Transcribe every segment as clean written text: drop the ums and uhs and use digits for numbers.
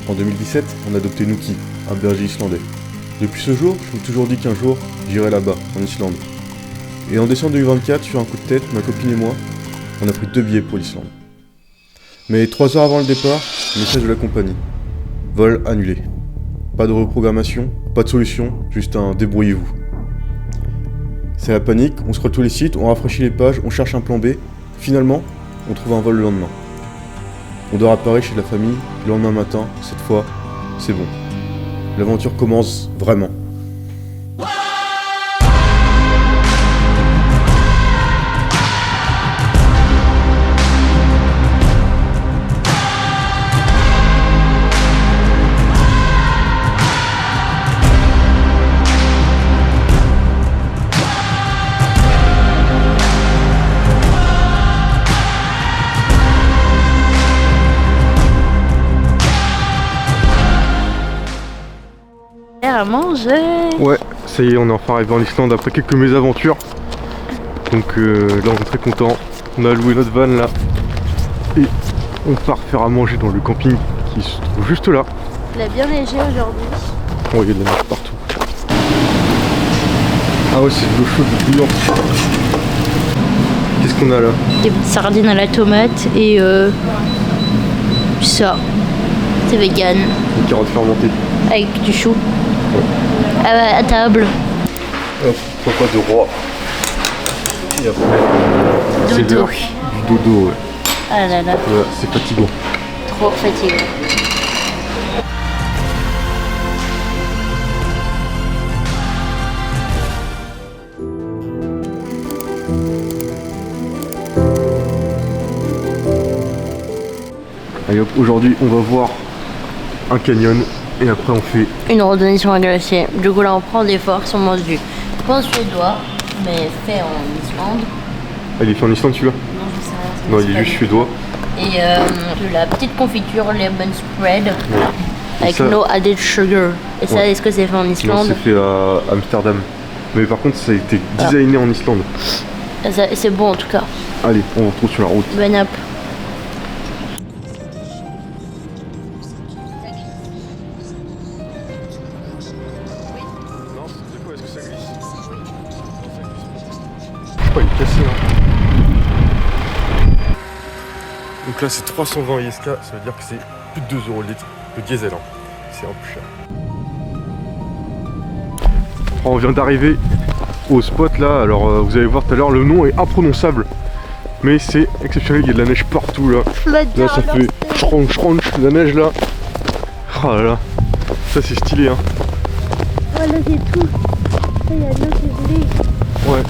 En 2017, on a adopté Nuki, un berger islandais. Depuis ce jour, je me suis toujours dit qu'un jour, j'irai là-bas, en Islande. Et en décembre 2024, sur un coup de tête, ma copine et moi, on a pris 2 billets pour l'Islande. Mais 3 heures avant le départ, message de la compagnie. Vol annulé. Pas de reprogrammation, pas de solution, juste un débrouillez-vous. C'est la panique, on scrolle tous les sites, on rafraîchit les pages, on cherche un plan B. Finalement, on trouve un vol le lendemain. On dort à Paris chez la famille, le lendemain matin, cette fois, c'est bon. L'aventure commence vraiment. À manger. Ouais, ça y est, on est enfin arrivé en Islande après quelques mésaventures. Donc là on est très content. On a loué notre van là. Et on part faire à manger dans le camping qui se trouve juste là. Il a bien neigé aujourd'hui. Oh, il y a de la neige partout. Ah ouais, c'est de l'eau chaude, bouillante. Qu'est-ce qu'on a là? Des petites sardines à la tomate et ça. C'est vegan. Des carottes fermentées. Avec du chou. À table. Hop, repas de roi. Et après, c'est Dodo. l'heure du dodo, ouais. Ah là là, Ouais, c'est fatigant. trop fatigué. Allez hop, aujourd'hui on va voir un canyon et après on fait... Une randonnée sur un glacier. Du coup là on prend des forces, on mange du pain suédois, mais fait en Islande. Ah, il est fait en Islande celui-là? Non, je sais rien. Non, il est juste suédois. Et de la petite confiture lemon spread avec ça- no added sugar. Et ça, Ouais. est-ce que c'est fait en Non, Islande? c'est fait à Amsterdam. Mais par contre ça a été designé en Islande. C'est bon en tout cas. Allez, on retrouve sur la route. Bon app. Non, c'est quoi? Est-ce que ça glisse? Oh, il est cassé là. Donc là c'est 320 ISK, ça veut dire que c'est plus de 2 € le litre de diesel. Hein. C'est un peu cher. On vient d'arriver au spot là, alors vous allez voir tout à l'heure, le nom est imprononçable. Mais c'est exceptionnel, il y a de la neige partout là. Là ça fait chronch la neige là. Oh là là, ça c'est stylé hein. Voilà, c'est tout. Il y a de l'eau qui est gelée. Ouais,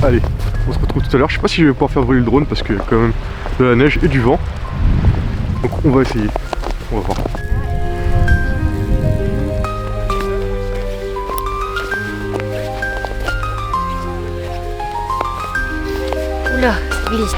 allez, on se retrouve tout à l'heure. Je sais pas si je vais pouvoir faire voler le drone parce qu'il y a quand même de la neige et du vent. Donc on va essayer, on va voir. Oula, ça glisse.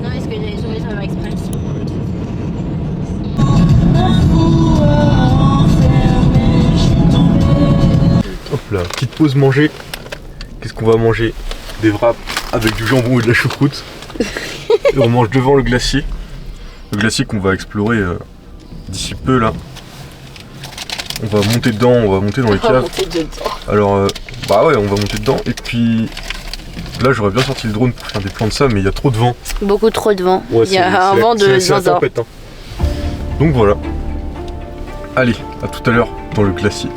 Non, est-ce que j'allais sauver sur Express? Hop là, petite pause manger. Qu'est-ce qu'on va manger? Des wraps avec du jambon et de la choucroute. Et on mange devant le glacier. Le glacier qu'on va explorer d'ici peu là. On va monter dedans, on va monter dans les caves. Alors bah ouais, on va monter dedans. Et puis là j'aurais bien sorti le drone pour faire des plans de ça, mais il y a trop de vent. Beaucoup trop de vent. Ouais, Il y a un vent de c'est la zinzin. tempête, hein. Donc voilà. Allez, à tout à l'heure dans le glacier.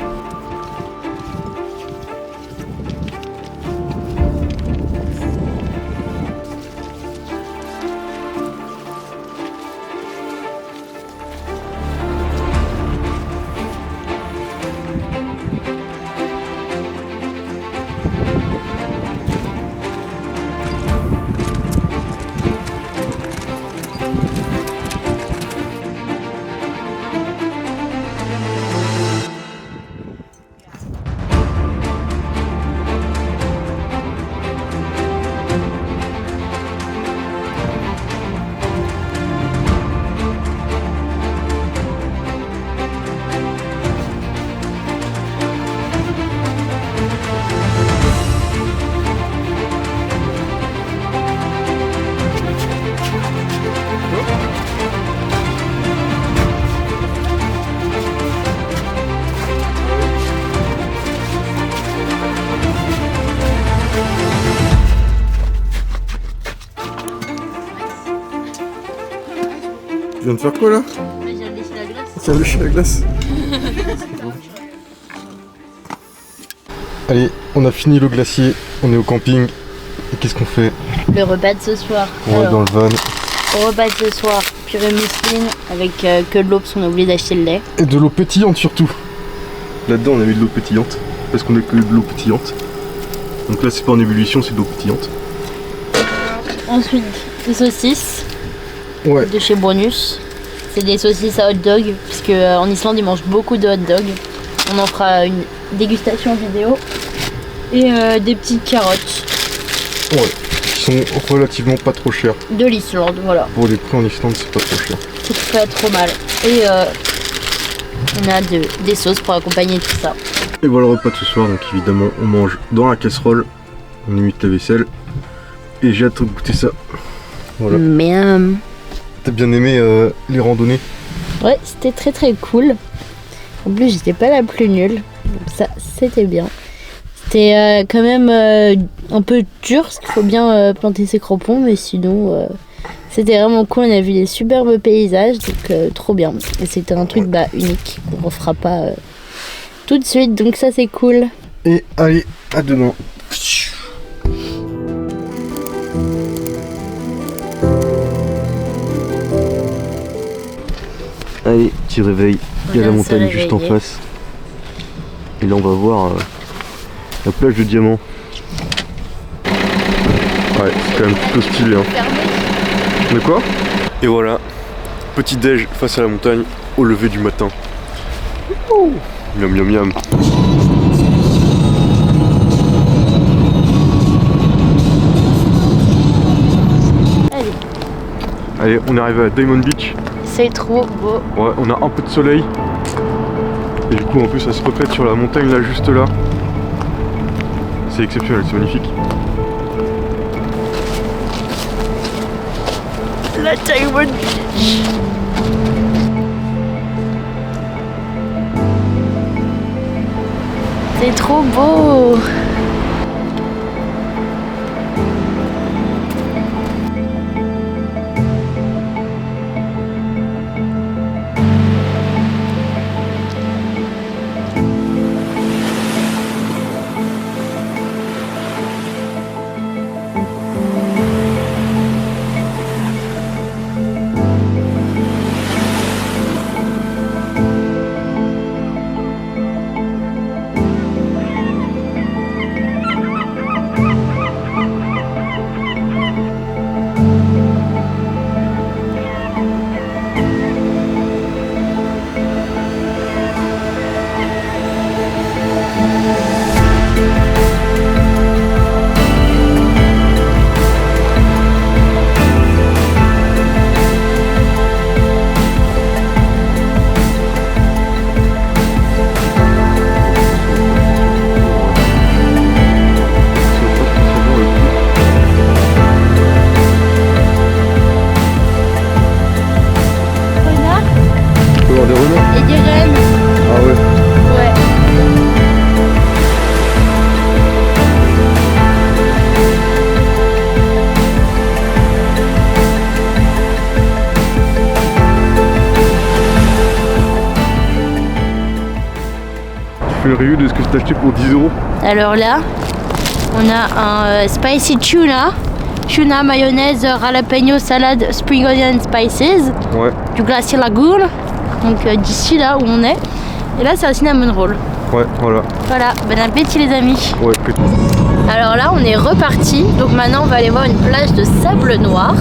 viens de faire quoi là? J'ai léché la glace. Tu viens de lécher la glace? Allez, on a fini le glacier, on est au camping. Et qu'est-ce qu'on fait? Le repas de ce soir. On est dans le van. Au repas de ce soir, purée mousseline avec que de l'eau parce qu'on a oublié d'acheter le lait. Et de l'eau pétillante surtout. Là-dedans on a mis de l'eau pétillante. Parce qu'on a que de l'eau pétillante. Donc là c'est pas en ébullition, c'est de l'eau pétillante. Ensuite, des saucisses Ouais. de chez Bonus. C'est des saucisses à hot dog, puisque en Islande ils mangent beaucoup de hot dog. On en fera une dégustation vidéo. Et des petites carottes Ouais. Qui sont relativement pas trop chères. de l'Islande, voilà. Pour les prix en Islande c'est pas trop cher. C'est pas trop mal. Et on a des sauces pour accompagner tout ça. Et voilà le repas de ce soir, donc évidemment on mange dans la casserole. On imite la vaisselle. Et j'ai hâte de goûter ça. Voilà. Miam. T'as bien aimé les randonnées? Ouais, c'était très très cool. En plus, j'étais pas la plus nulle. Donc ça, c'était bien. C'était quand même un peu dur parce qu'il faut bien planter ses crampons, mais sinon, c'était vraiment cool. On a vu des superbes paysages, donc trop bien. Et c'était un truc unique qu'on refera pas tout de suite, donc ça c'est cool. Et allez, à demain. Allez, petit réveil. Il y a la vient de se montagne juste en réveiller. face. Et là on va voir la plage de Diamant. Ouais, c'est quand même plutôt stylé hein. De quoi? Et voilà, petit déj face à la montagne au lever du matin. Ouh. Miam miam miam. Allez, on est arrivé à Diamond Beach. C'est trop beau. Ouais, on a un peu de soleil. Et du coup, en plus, ça se reflète sur la montagne là, juste là. C'est exceptionnel, c'est magnifique. La Diamond Beach. C'est trop beau. Des renards. Et des rennes. Ah ouais. Ouais. Tu fais le review de ce que t'as acheté pour 10 €. Alors là, on a un spicy tuna mayonnaise, jalapeno, salade, spring onion spices, Ouais. du glacier lagoon, donc d'ici là où on est. Et là, c'est un cinnamon roll. Ouais, voilà. Voilà, bon appétit les amis. Ouais, Alors là, on est reparti. Donc maintenant, on va aller voir une plage de sable noir.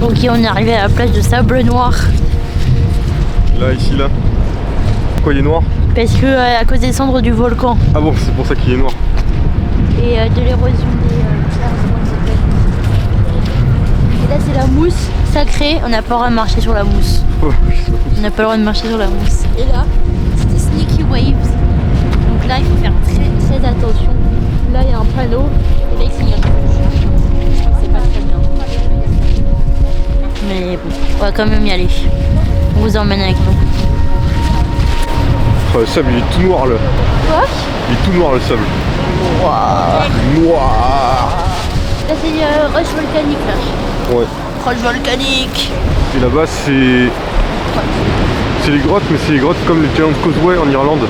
Ok, on est arrivé à la plage de sable noir. Là, ici, là. Pourquoi il est noir? Parce que à cause des cendres du volcan Ah bon, c'est pour ça qu'il est noir. et de l'érosion des terres, comment ça s'appelle. Et là, c'est la mousse sacrée. On n'a pas le droit de marcher sur la mousse. Oh, je sais pas. On n'a pas le droit de marcher sur la mousse. Et là, c'est des sneaky waves. Donc là, il faut faire très très attention. Là, il y a un panneau. Et là, il signe un rouge. C'est pas très bien. On va quand même y aller. On vous emmène avec nous. Oh, le sable il est tout noir là. Quoi? Il est tout noir le sable. Noir. Là c'est roche volcanique là. Ouais. Roche volcanique. Et là-bas c'est les grottes, mais c'est les grottes comme les Giant Causeway en Irlande.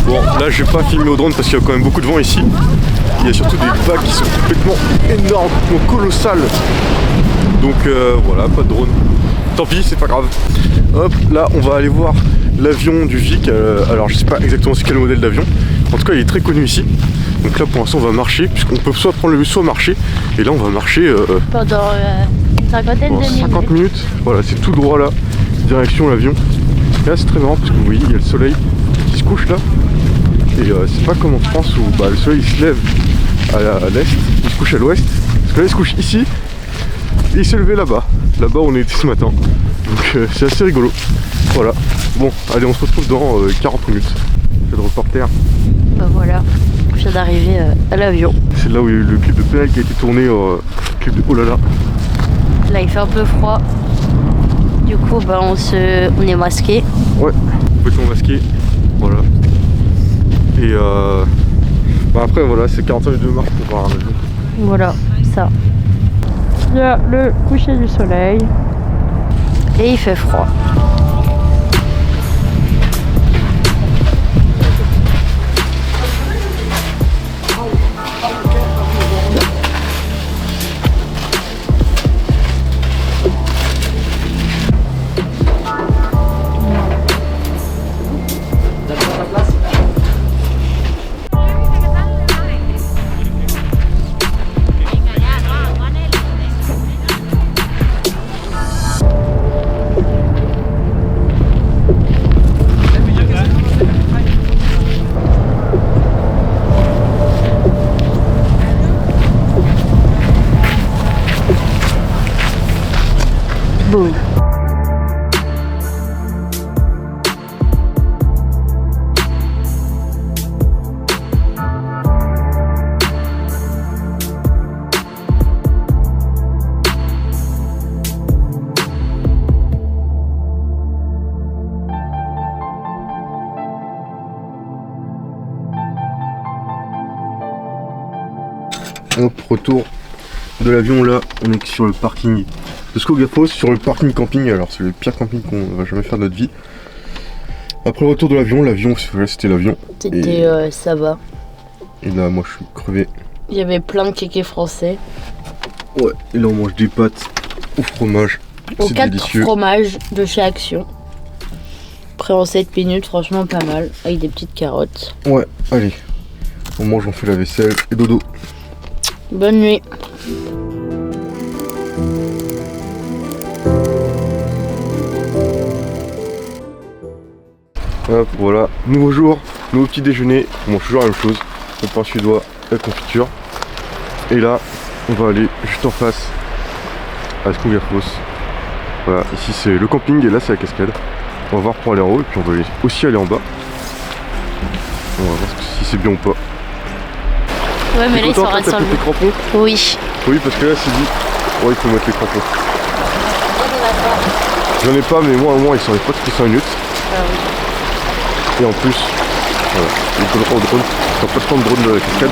Bon, là je vais pas filmer au drone parce qu'il y a quand même beaucoup de vent ici. Il y a surtout des vagues qui sont complètement énormes, complètement colossales. Donc voilà, pas de drone. Tant pis, c'est pas grave. Hop, là on va aller voir l'avion du Vic. Alors je sais pas exactement c'est quel modèle d'avion. En tout cas il est très connu ici. Donc là pour l'instant on va marcher, puisqu'on peut soit prendre le bus soit marcher. Et là on va marcher Pendant une cinquantaine de minutes. 50 minutes. Voilà, c'est tout droit là, direction l'avion. Et là c'est très marrant parce que vous voyez, il y a le soleil qui se couche là. Et c'est pas comme en France où le soleil il se lève à l'est, il se couche à l'ouest. Parce que là il se couche ici et il s'est levé là-bas. Là-bas on était ce matin. Donc c'est assez rigolo. Voilà. Bon, allez on se retrouve dans 40 minutes. C'est le reporter. Bah voilà, je viens d'arriver à l'avion. C'est là où il y a eu le clip de PNL qui a été tourné, clip de Oh là là. Là il fait un peu froid. Du coup bah on est masqué. Ouais, complètement masqué. Voilà. Et après voilà, c'est 45 minutes de marche pour voir un avion. Voilà, ça. Il y a le coucher du soleil. Et il fait froid. Boum. Hop, retour de l'avion là, on est sur le parking de Skogafoss, sur le parking camping. Alors c'est le pire camping qu'on va jamais faire de notre vie. Après le retour de l'avion, voilà, c'était l'avion. C'était ça va. Et là moi je suis crevé. Il y avait plein de kékés français. Ouais, et là on mange des pâtes au fromage. Aux C'est 4 délicieux. fromages de chez Action. Après en 7 minutes, franchement pas mal. Avec des petites carottes. Ouais, allez. On mange, on fait la vaisselle et dodo. Bonne nuit. Hop, voilà, nouveau jour, nouveau petit déjeuner. On mange toujours la même chose, le pain suédois, la confiture. Et là, on va aller juste en face à Skogafoss. Voilà, ici c'est le camping et là c'est la cascade. On va voir pour aller en haut et puis on va aussi aller en bas. On va voir si c'est bien ou pas. Ouais, mais là il s'arrête sur le tes crampons? Oui. Oui, parce que là c'est dit, ouais, il faut mettre les crampons. J'en ai pas, mais moi au moins ils s'en pas toutes les 5 minutes. Ah oui. Et en plus, voilà, il faut le prendre au drone. T'as pas de temps de drone de la cascade.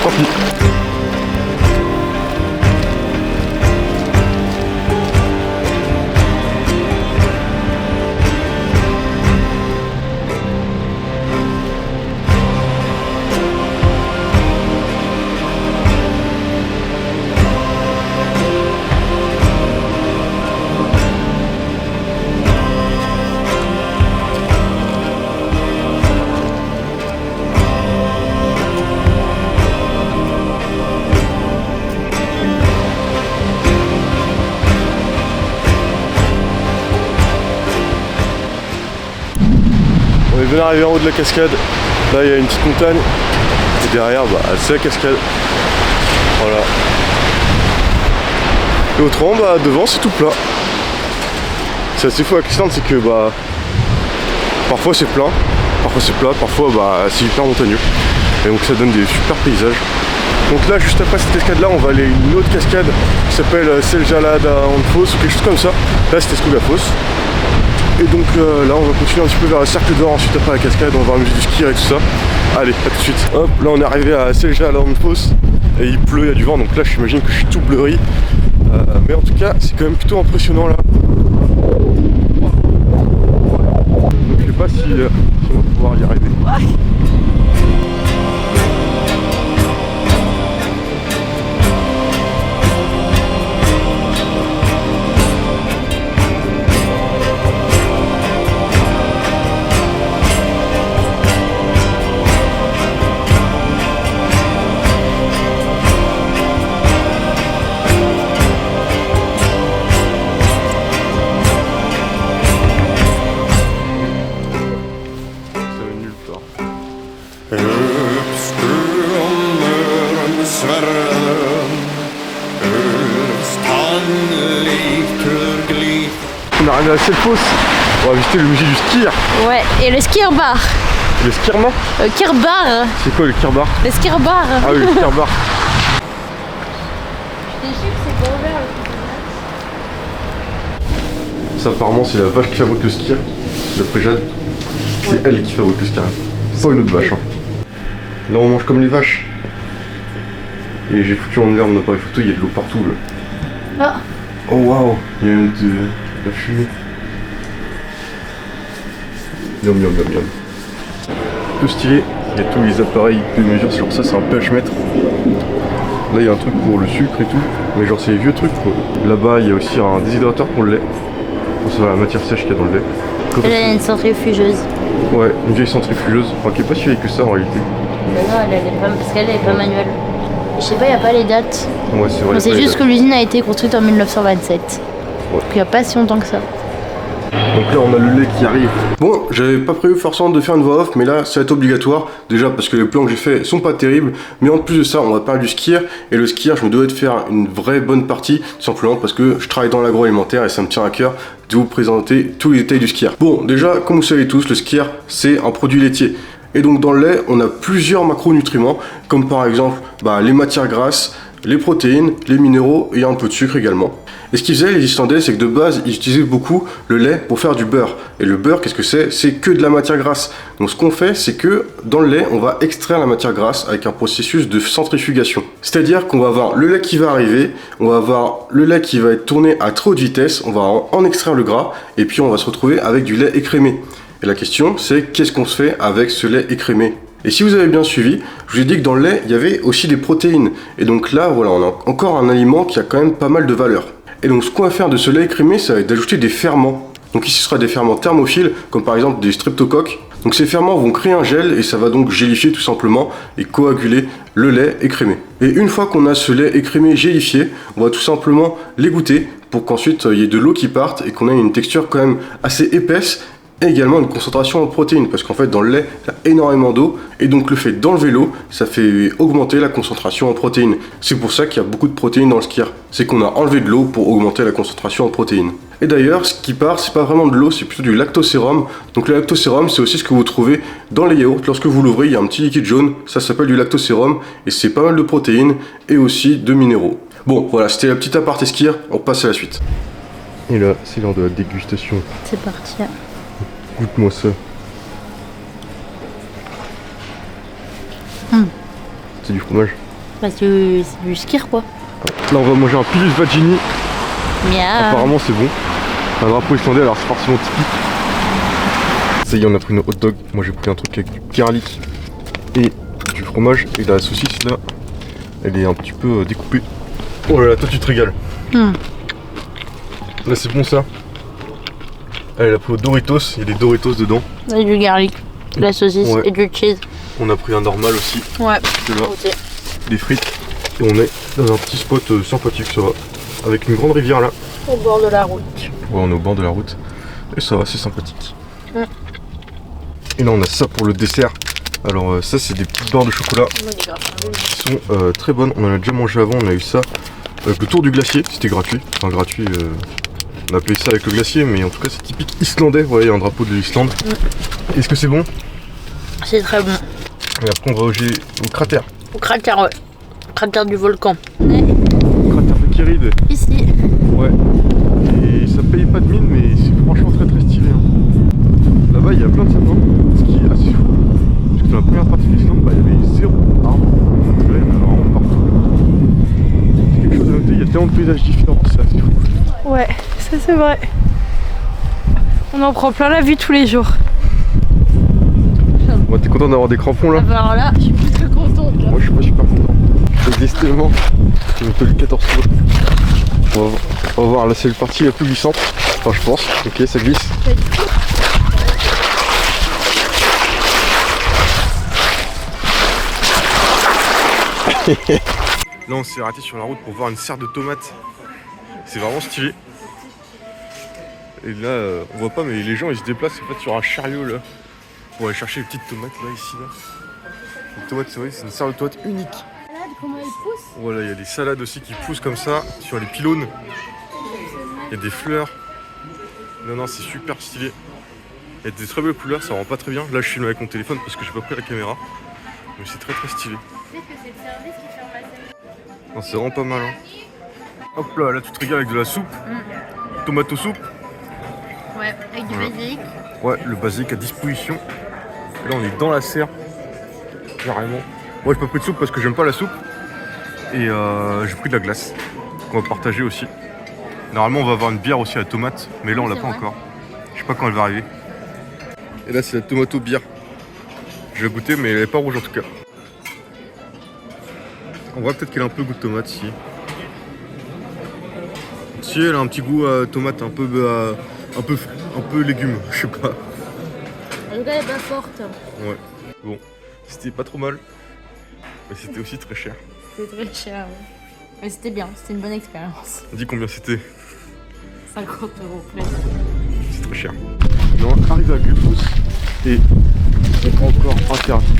Tant pis. est arrivé en haut de la cascade. Là il y a une petite montagne. Et derrière c'est la cascade. Voilà. Et autrement devant c'est tout plat. C'est assez fou avec l'Islande, c'est que parfois c'est plein, parfois c'est plat, parfois c'est hyper montagneux. Et donc ça donne des super paysages. Donc là juste après cette cascade là on va aller à une autre cascade qui s'appelle Seljaladaanfoss ou quelque chose comme ça. Là c'était Skogafoss. Et donc là on va continuer un petit peu vers le cercle d'or ensuite après la cascade, on va voir le musée du ski et tout ça. Allez, à tout de suite. Hop, là on est arrivé à Seljaladaanfoss et il pleut, il y a du vent, donc là j'imagine que je suis tout bleury. Mais en tout cas c'est quand même plutôt impressionnant là. Donc je sais pas si on va pouvoir y arriver. On est arrivé à Selfoss, on va visiter le musée du skier. Ouais, et le skierbar. Le skierman? Kirbar. C'est quoi le skierbar? Le skierbar. Ah oui, le skierbar. Je t'ai sûr que c'est pas ouvert le Ça apparemment c'est la vache qui fabrique le skier, d'après Jade. C'est elle qui fabrique le skier. C'est pas une autre vache. Hein. Là on mange comme les vaches. Et j'ai foutu en l'air mon appareil photo, il y a de l'eau partout là. Ah. Oh waouh, il y a même de la fumée. Miam miam miam miam. Un peu stylé, il y a tous les appareils de mesure, genre ça c'est un pH-mètre. Là il y a un truc pour le sucre et tout, mais genre c'est les vieux trucs quoi. Là-bas il y a aussi un déshydrateur pour le lait, pour savoir la matière sèche qu'il y a dans le lait. Là, il y a une centrifugeuse. Ouais, une vieille centrifugeuse, enfin qui est pas si vieille que ça en réalité. Mais non, elle est pas, parce qu'elle est pas manuelle. Je sais pas, il n'y a pas les dates. Ouais, c'est vrai. On sait juste que l'usine a été construite en 1927. Ouais. Donc il n'y a pas si longtemps que ça. Donc là on a le lait qui arrive. Bon, j'avais pas prévu forcément de faire une voix off, mais là ça va être obligatoire. Déjà parce que les plans que j'ai fait sont pas terribles, mais en plus de ça on va parler du skier. Et le skier je me dois de faire une vraie bonne partie, tout simplement parce que je travaille dans l'agroalimentaire et ça me tient à cœur de vous présenter tous les détails du skier. Bon, déjà comme vous savez tous, le skier c'est un produit laitier. Et donc dans le lait on a plusieurs macronutriments, comme par exemple les matières grasses, les protéines, les minéraux et un peu de sucre également. Et ce qu'ils faisaient les Islandais, c'est que de base ils utilisaient beaucoup le lait pour faire du beurre. Et le beurre, qu'est-ce que c'est? C'est que de la matière grasse. Donc ce qu'on fait, c'est que dans le lait on va extraire la matière grasse avec un processus de centrifugation. C'est-à-dire qu'on va avoir le lait qui va arriver, on va avoir le lait qui va être tourné à très haute vitesse, on va en extraire le gras et puis on va se retrouver avec du lait écrémé. Et la question c'est qu'est-ce qu'on se fait avec ce lait écrémé? Et si vous avez bien suivi, je vous ai dit que dans le lait, il y avait aussi des protéines. Et donc là, voilà, on a encore un aliment qui a quand même pas mal de valeur. Et donc ce qu'on va faire de ce lait écrémé, ça va être d'ajouter des ferments. Donc ici, ce sera des ferments thermophiles, comme par exemple des streptocoques. Donc ces ferments vont créer un gel et ça va donc gélifier tout simplement et coaguler le lait écrémé. Et une fois qu'on a ce lait écrémé gélifié, on va tout simplement l'égoutter pour qu'ensuite il y ait de l'eau qui parte et qu'on ait une texture quand même assez épaisse. Et également une concentration en protéines, parce qu'en fait dans le lait il y a énormément d'eau et donc le fait d'enlever l'eau ça fait augmenter la concentration en protéines. C'est pour ça qu'il y a beaucoup de protéines dans le skier, c'est qu'on a enlevé de l'eau pour augmenter la concentration en protéines. Et d'ailleurs ce qui part c'est pas vraiment de l'eau, c'est plutôt du lactosérum. Donc le lactosérum c'est aussi ce que vous trouvez dans les yaourts. Lorsque vous l'ouvrez il y a un petit liquide jaune, ça s'appelle du lactosérum et c'est pas mal de protéines et aussi de minéraux. Bon voilà, c'était la petite aparté skier, on passe à la suite. Et là c'est l'heure de la dégustation. C'est parti. Goûte-moi ça. C'est du fromage. Bah, c'est du skier quoi. Là on va manger un pilus vagini. Miam. Apparemment c'est bon. Un drapeau islandais alors c'est forcément typique. Ça y est on a pris nos hot dogs. Moi j'ai pris un truc avec du garlic et du fromage. Et la saucisse là, elle est un petit peu découpée. Oh là là, toi tu te régales. Là c'est bon ça. Elle a pris au Doritos, il y a des Doritos dedans. Et du garlic, de la saucisse et du cheese. On a pris un normal aussi. Ouais. Là, des frites. Et on est dans un petit spot sympathique, ça va. Avec une grande rivière là. Au bord de la route. Ouais, on est au bord de la route. Et ça va, c'est sympathique. Et là on a ça pour le dessert. Alors ça c'est des petites barres de chocolat qui sont très bonnes. On en a déjà mangé avant, on a eu ça avec le tour du glacier, c'était gratuit. Enfin gratuit, on a payé ça avec le glacier, mais en tout cas c'est typique islandais. Voilà, il y a un drapeau de l'Islande. Est-ce que c'est bon? C'est très bon. Et après on va au cratère. Au cratère, ouais. Cratère du volcan. Cratère de Kéride. Ici. Ouais. Et ça paye pas de mine, mais c'est franchement très très stylé. Hein. Là-bas il y a plein de sapins, ce qui est assez fou. Parce que dans la première partie de l'Islande, bah, il y avait 0 arbres. Là il y en a vraiment partout. C'est quelque chose à noter, il y a tellement de paysages différents, c'est assez fou. Ouais, ça c'est vrai. On en prend plein la vue tous les jours. Bon, t'es content d'avoir des crampons là? Alors là, je suis plus que contente. Là. Moi je suis pas super content. Je glisse tellement. Je me colle 14 fois. On va voir, là c'est le partie la plus glissante. Enfin je pense. Ok, ça glisse. Là on s'est arrêté sur la route pour voir une serre de tomates. C'est vraiment stylé. Et là on voit pas, mais les gens ils se déplacent en fait sur un chariot là pour aller chercher les petites tomates là, ici là. Les tomates, c'est vrai, c'est une serre de tomates unique. Comment elle pousse? Voilà, il y a des salades aussi qui poussent comme ça sur les pylônes. Il y a des fleurs. Non, c'est super stylé. Il y a des très belles couleurs, ça rend pas très bien. Là, je filme avec mon téléphone parce que j'ai pas pris la caméra. Mais c'est très très stylé. Peut-être que c'est le service qui ferme la scène. Non, c'est vraiment pas mal. Hein. Hop là, tu te régales avec de la soupe. Tomato soupe. Ouais, avec du basique. Ouais, le basique à disposition. Et là, on est dans la serre. Carrément. Moi, j'ai pas pris de soupe parce que j'aime pas la soupe. Et j'ai pris de la glace qu'on va partager aussi. Normalement, on va avoir une bière aussi à la tomate, mais là, on l'a pas encore. Je sais pas quand elle va arriver. Et là, c'est la tomato bière. Je vais goûter, mais elle est pas rouge en tout cas. On voit peut-être qu'elle a un peu goût de tomate ici. Si, elle a un petit goût à tomate, un peu légumes, je sais pas. En tout cas, elle est pas forte. Ouais. Bon, c'était pas trop mal, mais c'était aussi très cher. C'est très cher, ouais. Mais c'était bien, c'était une bonne expérience. Dis combien c'était? 50 € presque. C'est très cher. On arrive à Gullfoss et on est encore interdit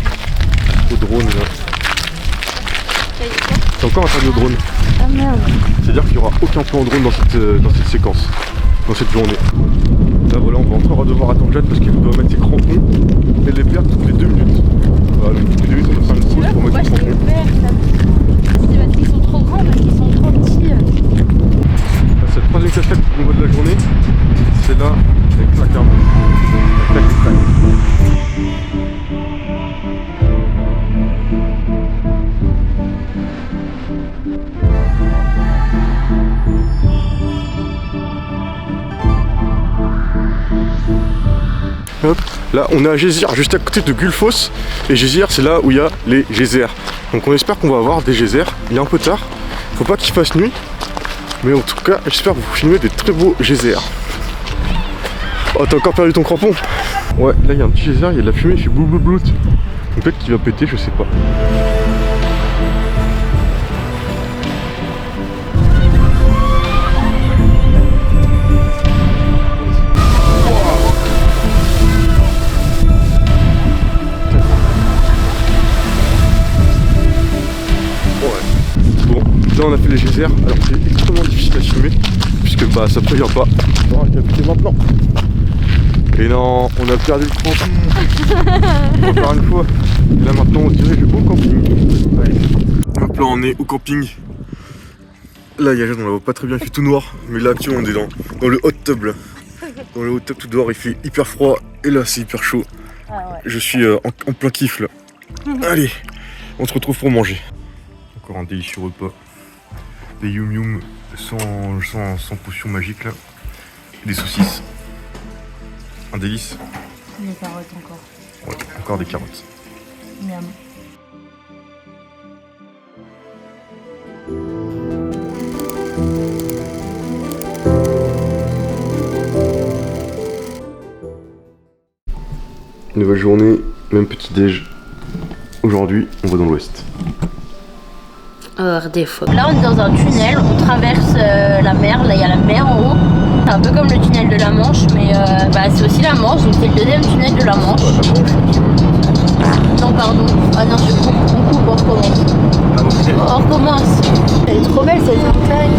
au drone là. C'est encore interdit au drone. Ah merde. C'est-à-dire qu'il n'y aura aucun plan drone dans cette séquence, dans cette journée. Là voilà, on va encore devoir attendre Jade parce qu'elle doit mettre ses crampons et les perd toutes les 2 minutes. Voilà, toutes les 2 minutes on va faire une pause pour mettre ses crampons. C'est parce qu'ils sont trop grands, parce qu'ils sont trop petits. C'est la troisième casquette qu'on voit de la journée. C'est là avec la carte. Hop, là on est à Gézir, juste à côté de Gullfoss. Et Gézir, c'est là où il y a les geysers. Donc on espère qu'on va avoir des geysers. Il est un peu tard, faut pas qu'il fasse nuit. Mais en tout cas, j'espère vous filmer des très beaux geysers. Oh, t'as encore perdu ton crampon? Ouais, là il y a un petit geyser, il y a de la fumée, il fait blou blou blou. Donc peut-être qu'il va péter, je sais pas. Là on a fait les geysers, alors c'est extrêmement difficile à filmer puisque bah ça prévient pas. On va capter maintenant. Et non, on a perdu le crampon. On va faire une fois. Et là maintenant on se dirige au camping. Allez. Hop là on est au camping. Là il y a Jade, on la voit pas très bien, il fait tout noir. Mais là actuellement on est dans le hot tub là. Dans le hot tub tout dehors, il fait hyper froid. Et là c'est hyper chaud. Ah ouais. Je suis en plein kiff là. Allez, on se retrouve pour manger. Encore un délicieux repas. Des yum yum sans potion magique là. Des saucisses. Un délice. Des carottes encore. Ouais, encore des carottes. Miam. Nouvelle journée, même petit déj. Aujourd'hui, on va dans l'ouest. Là on est dans un tunnel, on traverse la mer, là il y a la mer en haut. C'est un peu comme le tunnel de la Manche, mais c'est aussi la Manche, donc c'est le deuxième tunnel de la Manche. Non, pardon. Ah non, je coupe, on recommence. Ah, ok. On recommence. Elle est trop belle cette montagne.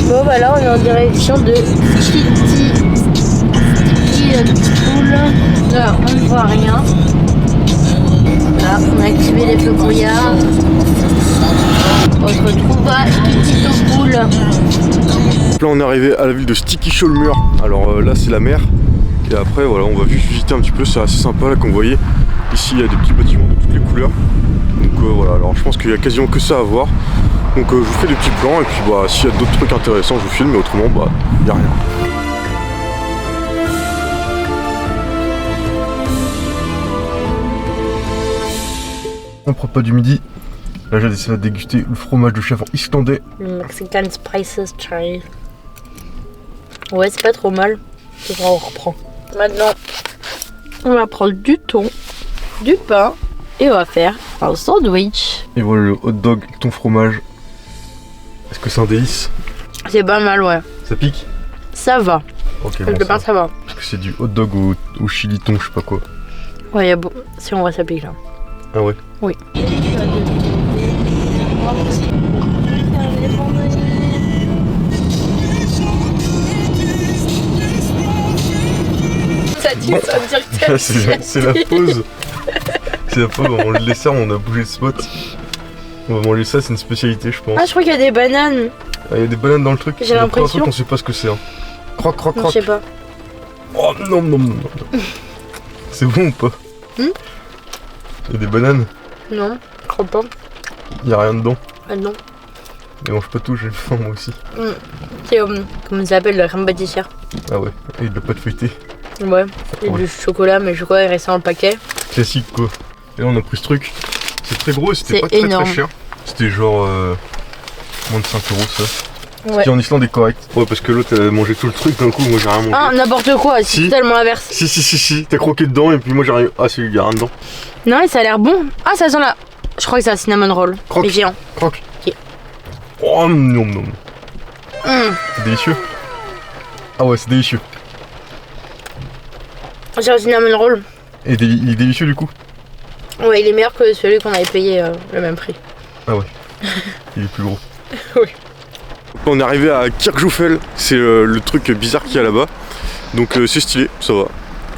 Bon, bah là, on est en direction de Sticky Pool. Là, on ne voit rien. Là, on a activé les feux brouillard. On se retrouve à Sticky Pool. Là on est arrivé à la ville de Sticky Shoalmur. Alors là c'est la mer. Et après voilà on va juste visiter un petit peu, c'est assez sympa là comme vous voyez. Ici il y a des petits bâtiments de toutes les couleurs. Donc voilà, alors je pense qu'il y a quasiment que ça à voir. Donc je vous fais des petits plans et puis bah s'il y a d'autres trucs intéressants je vous filme, mais autrement bah il n'y a rien. On prend pas du midi. Là j'ai décidé de déguster le fromage de chèvre islandais. Le Mexican Spices Chai. Ouais, c'est pas trop mal. On reprend. Maintenant, on va prendre du thon, du pain et on va faire un sandwich. Et voilà le hot dog, ton fromage. Est-ce que c'est un délice? C'est pas mal, ouais. Ça pique? Ça va. Ok, Avec le pain, ça va. Parce que c'est du hot dog au chili thon, je sais pas quoi. Ouais, y a beau. Si on voit ça pique là. Ah ouais? Oui. Ça dit, ça veut dire que c'est la pause. C'est la pause, on mange le dessert, on a bougé de spot. On va manger ça, c'est une spécialité je pense. Ah, je crois qu'il y a des bananes. Ah, il y a des bananes dans le truc. J'ai l'impression. Dans le truc, on sait pas ce que c'est. Hein. Croc, croc, Non, croc. je sais pas. Oh non, non, non, non. C'est bon ou pas? Il y a des bananes. Non, je crois pas. Il y a rien dedans. Ah non. Mais mange pas tout, j'ai faim moi aussi. C'est comment ça s'appelle, la crème pâtissière. Ah ouais, et de la pâte feuilletée. Ouais, et Ouais. du chocolat, mais le chocolat est resté dans le paquet. Classique quoi. Et là on a pris ce truc. C'est très gros et c'était C'est pas très énorme. très cher. C'était genre moins de 5 € ça. Ce Ouais. qui en Islande est correct. Ouais parce que l'autre elle a mangé tout le truc d'un coup, moi j'ai rien mangé. Ah, n'importe quoi, c'est Si. totalement l'inverse. Si, t'as croqué dedans et puis moi j'ai rien. Ah c'est, il y a rien dedans. Non, mais ça a l'air bon. Ah, ça sent là. Je crois que c'est un cinnamon roll. Croque. Mais géant. Croque. Ok. Oh non non. C'est délicieux. Ah ouais c'est délicieux. J'ai un cinnamon roll. Et il est délicieux du coup. Ouais, il est meilleur que celui qu'on avait payé le même prix. Ah ouais. Il est plus gros. Oui. On est arrivé à Kirkjufell, c'est le truc bizarre qu'il y a là-bas. Donc c'est stylé, ça va.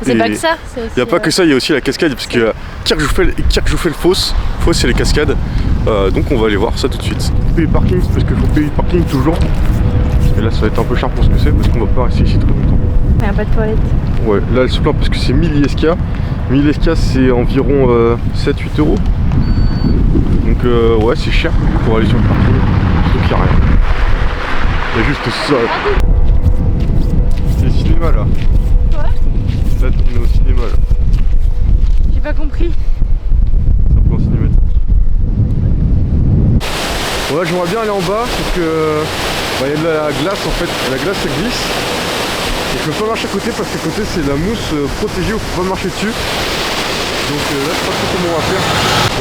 C'est Et pas que ça. il n'y a pas que ça, il y a aussi la cascade, parce qu'il y a Kirkjufell et Kirkjufell Foss. Foss c'est les cascades. Donc on va aller voir ça tout de suite. Payer le parking, parce qu'il faut payer le parking toujours. Et là ça va être un peu cher pour ce que c'est, parce qu'on va pas rester ici très longtemps. Il n'y a pas de toilette. Ouais, là elle se plaint parce que c'est 1000 ISK. 1000 ISK c'est environ 7-8 €. Donc ouais c'est cher pour aller sur le parking. Donc il n'y a rien. Il y a juste ça. C'est le cinéma là. Ouais. Là on est au cinéma là. J'ai pas compris. C'est un peu en cinématique. Ouais j'aimerais bien aller en bas parce que il y a de la glace en fait. La glace elle glisse. Et je peux pas marcher à côté parce qu'à côté c'est la mousse protégée où il faut pas marcher dessus. Donc là je sais pas trop comment on va faire.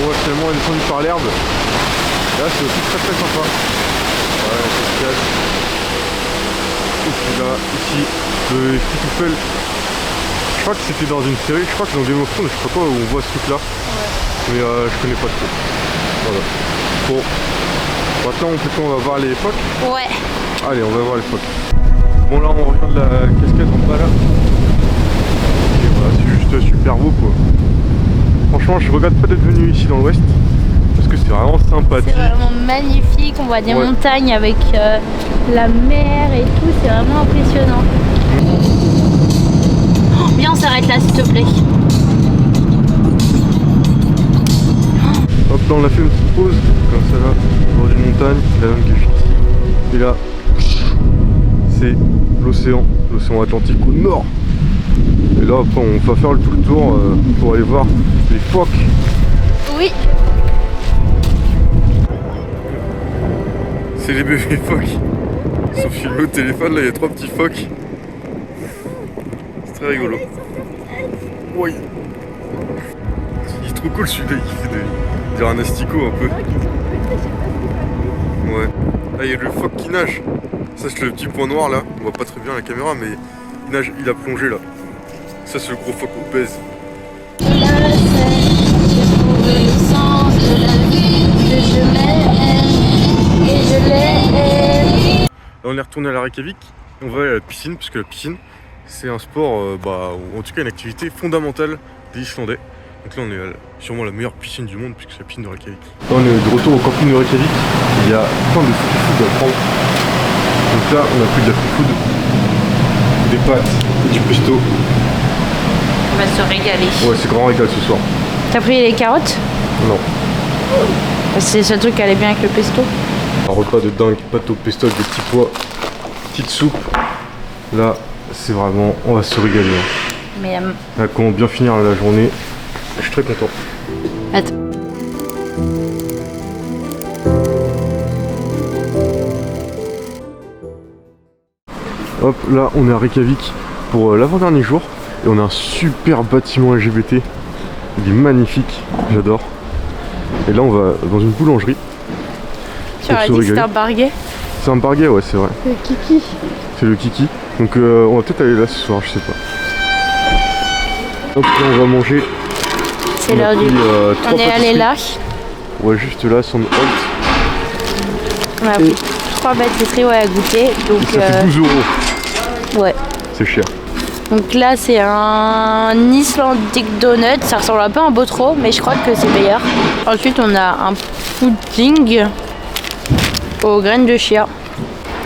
On va finalement on est descendu par l'herbe. Là c'est aussi très très sympa. Ouais la cascade. Et puis là ici le Kirkjufell. Je crois que c'était dans une série, je crois que dans Game of Thrones, je sais pas quoi où on voit ce truc là. Ouais. Mais je connais pas trop. Voilà. Bon. Maintenant on fait quoi? On va voir les phoques. Ouais. Allez on va voir les phoques. Bon là on regarde la cascade en bas là. Et voilà, c'est juste super beau quoi. Franchement je regrette pas d'être venu ici dans l'ouest. Parce que c'est vraiment sympathique. C'est vraiment magnifique. On voit des Ouais. montagnes avec la mer et tout. C'est vraiment impressionnant. Oh, bien, on s'arrête là s'il te plaît. Hop là on a fait une petite pause, comme ça là, au bord d'une montagne, la même qui est ici. Et là, c'est l'océan Atlantique au nord. Et là après on va faire tout le tour pour aller voir les phoques. Oui. C'est les bébés phoques. Ils sont filmés au téléphone, là il y a 3 petits phoques. C'est très rigolo. Oui. Il est trop cool celui-là, il fait un asticot un peu. Ouais. Là il y a le phoque qui nage. Ça c'est le petit point noir là, on voit pas très bien la caméra mais il nage, il a plongé là. Ça c'est le gros phoque obèse. Là on est retourné à la Reykjavik, on va aller à la piscine puisque la piscine c'est un sport, ou en tout cas une activité fondamentale des Islandais. Donc là on est à sûrement la meilleure piscine du monde puisque c'est la piscine de Reykjavik. Là on est de retour au camping de Reykjavik, il y a plein de free food à prendre. Donc là on a pris de la free food, des pâtes et du pesto. On va se régaler. Ouais c'est grand régal ce soir. T'as pris les carottes? Non. C'est le seul truc qui allait bien avec le pesto. Un repas de dingue, pâte au pesto avec des petits pois, petite soupe. Là c'est vraiment, on va se régaler. Mais Là comment bien finir la journée, je suis très content. attends. Hop, là on est à Reykjavik pour l'avant-dernier jour et on a un super bâtiment LGBT. Il est magnifique, j'adore. Et là on va dans une boulangerie. Tu aurais dit que c'était un barguet? C'est un barguet, ouais c'est vrai. Le kiki. C'est le kiki. Donc on va peut-être aller là ce soir, je sais pas. Donc là on va manger. C'est l'heure du... on est allé là. Ouais juste là, son Holt. On a pris 3 pâtisseries à goûter. Donc, Ça fait 12 €. Ouais. C'est cher. Donc là c'est un Icelandic donut, ça ressemble un peu à un Botro mais je crois que c'est meilleur. Ensuite on a un pudding aux graines de chia.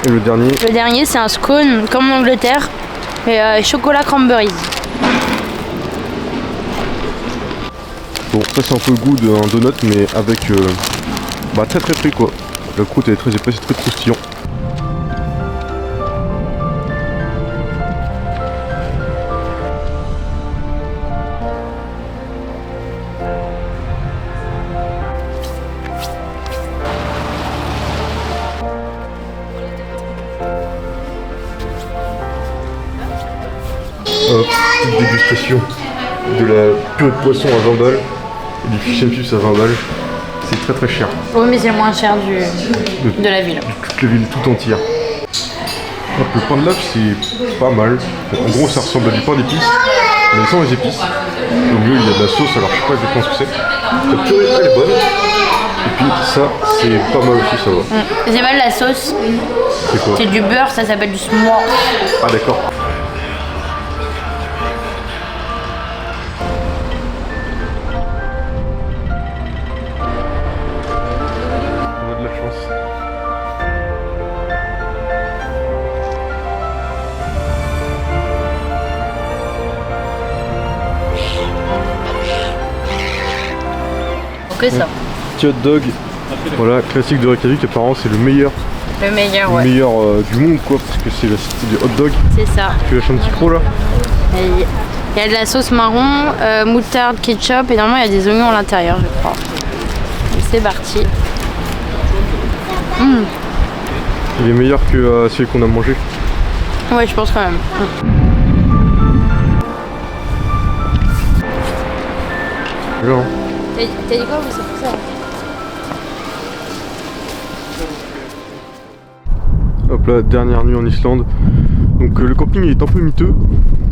Et le dernier? Le dernier c'est un scone comme en Angleterre et chocolat cranberries. Bon ça c'est un peu le goût d'un donut mais avec très très frais quoi. La croûte elle est très épaisse et très croustillant. Petite dégustation de la purée de poisson à 20 balles et du fish and chips à 20 balles. C'est très très cher. Oui mais c'est le moins cher de la ville. Toute la ville tout entière. Hop, le pain de lave c'est pas mal. En gros ça ressemble à du pain d'épices, mais sans les épices. Au milieu il y a de la sauce, alors je sais pas exactement ce que c'est. La purée elle est bonne. Et puis ça c'est pas mal aussi, ça va. C'est pas de la sauce, C'est quoi? c'est du beurre, ça s'appelle du s'more. Ah d'accord. On a de la chance. Que ça. Petit hot dog, voilà, classique de Reykjavik, apparemment c'est le meilleur, Le meilleur, le ouais. meilleur du monde quoi, parce que c'est la cité des hot dogs. C'est ça. Tu lâches un petit croc là? Et il y a de la sauce marron, moutarde, ketchup et normalement il y a des oignons à l'intérieur je crois. Et c'est parti. Il est meilleur que celui qu'on a mangé. Ouais je pense quand même. Là, hein. T'as dit quoi? C'est pour ça. Hop là, dernière nuit en Islande. Donc le camping est un peu miteux.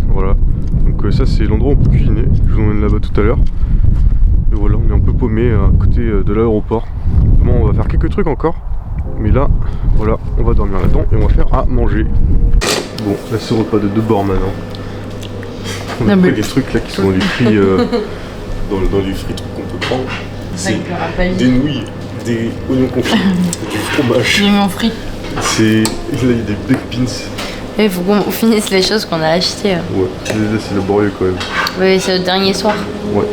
Voilà. Donc ça c'est l'endroit où on peut cuisiner. Je vous emmène là-bas tout à l'heure. Et voilà, on est un peu paumé à côté de l'aéroport. Demain on va faire quelques trucs encore. Mais là, voilà, on va dormir là-dedans et on va faire à manger. Bon, là c'est repas de 2 bords maintenant. On a pris des trucs là qui sont dans les fruits, dans les fruits trucs qu'on peut prendre. C'est des nouilles, des oignons confits, du fromage. J'ai mis mon frites. C'est. Là il y a des black beans. Il faut qu'on finisse les choses qu'on a achetées. Ouais, là c'est laborieux quand même. Oui, c'est le dernier soir. Ouais.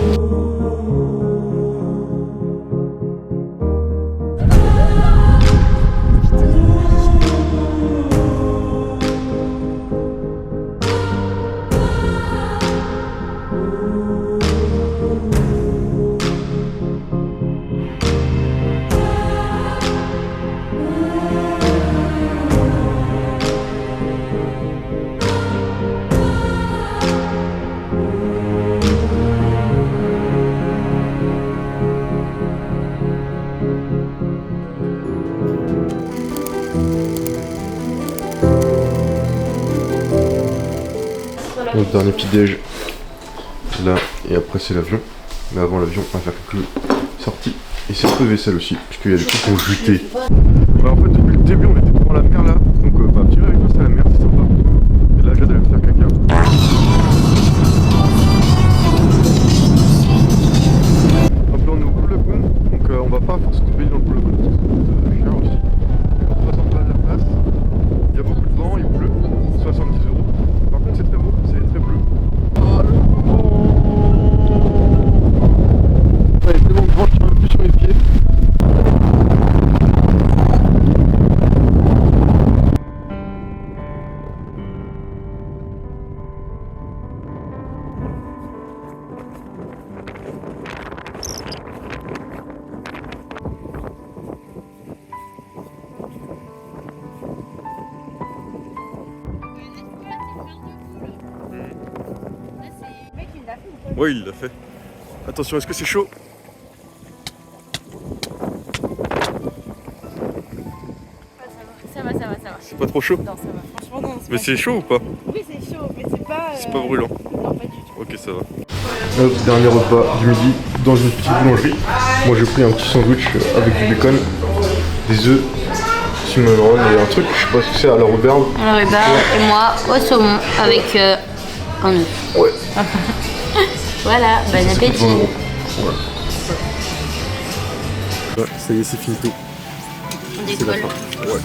dernier petit déj. Là, et après c'est l'avion. Mais avant l'avion, on va faire quelques sorties. Et c'est un peu vaisselle aussi, parce qu'il y a des trucs qui ont juté. Ouais, en fait, depuis le début, on était devant la mer là. Donc, bah, petit avec nous, c'est la mer, c'est sympa. Et là, j'ai d'aller faire caca. Hop là, on est au Blue Lagoon. Donc, on va pas forcément se baigner dans le Blue Lagoon, parce que ça coûte cher aussi. Et pour 60 balles la place, il y a beaucoup de vent, il pleut. 70 €. Par contre, c'est très beau, c'est très bleu. Oh, le vent! Il y a tellement de vent, je tiens même plus sur mes pieds. Ouais, il l'a fait. Attention, est-ce que c'est chaud? Ça va. C'est pas trop chaud? Non, ça va. Franchement, non. Mais c'est chaud ou pas? Oui, c'est chaud, mais c'est pas. C'est pas brûlant. Non, pas du tout. Ok, ça va. Hop, dernier repas du midi dans une petite boulangerie. Moi j'ai pris un petit sandwich avec du bacon, des œufs, cinnamon roll et un truc, je sais pas ce que c'est, à la rhubarbe. Un rhubarbe et moi au saumon avec un œuf. Ouais. Voilà, bon Ça coûte appétit. 20 €. Ouais. Ouais, ça y est, c'est fini tout. On C'est la décolle. fin. Ouais.